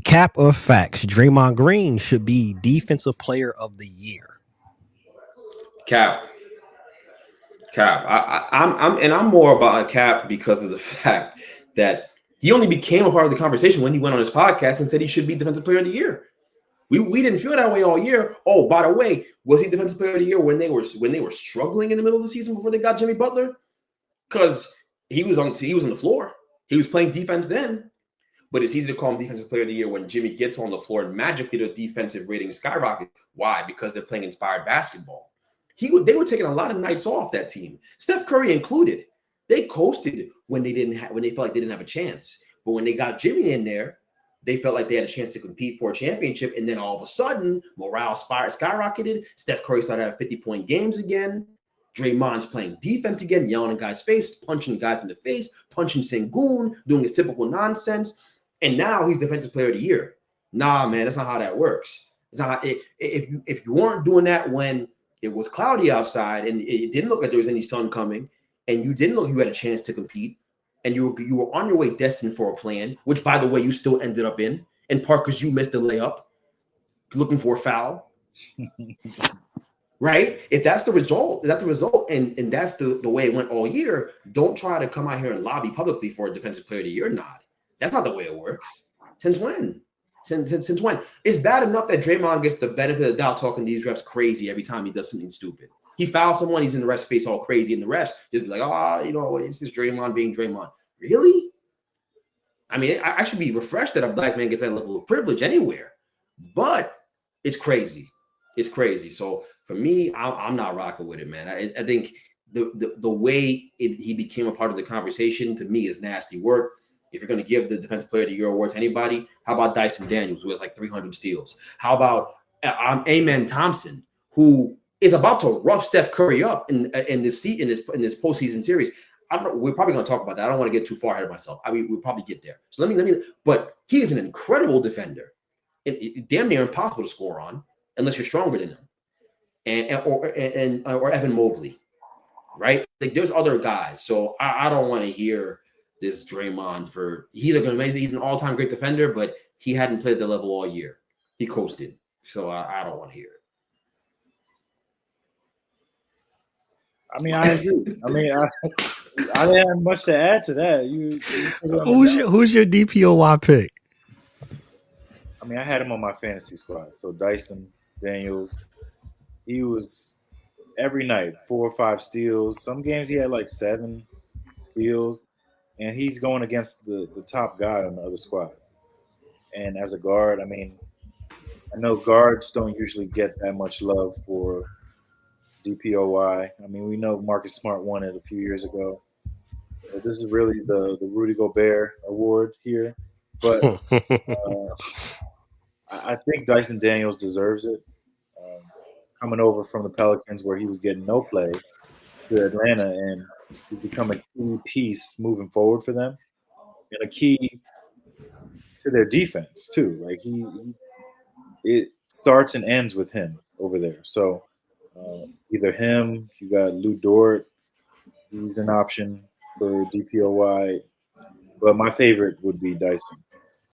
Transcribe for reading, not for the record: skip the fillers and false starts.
Cap or facts? Draymond Green should be Defensive Player of the Year. Cap. I'm more about a Cap because of the fact that he only became a part of the conversation when he went on his podcast and said he should be Defensive Player of the Year. We didn't feel that way all year. Oh, by the way, was he Defensive Player of the Year when they were struggling in the middle of the season before they got Jimmy Butler? Because he was on the floor. He was playing defense then. But it's easy to call him Defensive Player of the Year when Jimmy gets on the floor and magically their defensive rating skyrockets. Why? Because they're playing inspired basketball. They were taking a lot of nights off, that team, Steph Curry included. They coasted when they felt like they didn't have a chance. But when they got Jimmy in there, they felt like they had a chance to compete for a championship. And then all of a sudden, morale skyrocketed. Steph Curry started having 50-point games again. Draymond's playing defense again, yelling in guys' face, punching guys in the face, punching Sengun, doing his typical nonsense. And now he's Defensive Player of the Year. Nah, man, that's not how that works. It's not how, if you weren't doing that when it was cloudy outside and it didn't look like there was any sun coming, and you didn't look like you had a chance to compete, and you were on your way destined for a plan, which, by the way, you still ended up in part because you missed a layup, looking for a foul. Right? If that's the result, and that's the way it went all year, don't try to come out here and lobby publicly for a Defensive Player of the Year nod. That's not the way it works. Since when? Since when? It's bad enough that Draymond gets the benefit of the doubt talking these refs crazy every time he does something stupid. He fouls someone, he's in the ref's face all crazy, and the refs just be like, it's just Draymond being Draymond. Really? I mean, I should be refreshed that a black man gets that level of privilege anywhere. But it's crazy. It's crazy. So for me, I'm not rocking with it, man. I think the way he became a part of the conversation, to me, is nasty work. If you're going to give the Defensive Player of the Year award to anybody, how about Dyson Daniels, who has like 300 steals? How about Amen Thompson, who is about to rough Steph Curry up in this postseason series? I don't know. We're probably going to talk about that. I don't want to get too far ahead of myself. We'll probably get there. So let me. But he is an incredible defender. Damn near impossible to score on unless you're stronger than him, or Evan Mobley, right? Like there's other guys. So I don't want to hear this Draymond he's an all-time great defender, but he hadn't played at the level all year. He coasted. So I don't want to hear it. I mean, I agree. I mean, I didn't have much to add to that. Who's your DPOY pick? I mean, I had him on my fantasy squad. So Dyson Daniels, he was every night 4 or 5 steals. Some games he had like 7 steals, and he's going against the top guy on the other squad. And as a guard, I mean, I know guards don't usually get that much love for DPOY. I mean, we know Marcus Smart won it a few years ago. But this is really the Rudy Gobert award here. But I think Dyson Daniels deserves it. Coming over from the Pelicans, where he was getting no play, to Atlanta, and he's become a key piece moving forward for them, and a key to their defense too. Like it starts and ends with him over there. So either him, you got Lou Dort, he's an option for DPOY, but my favorite would be Dyson.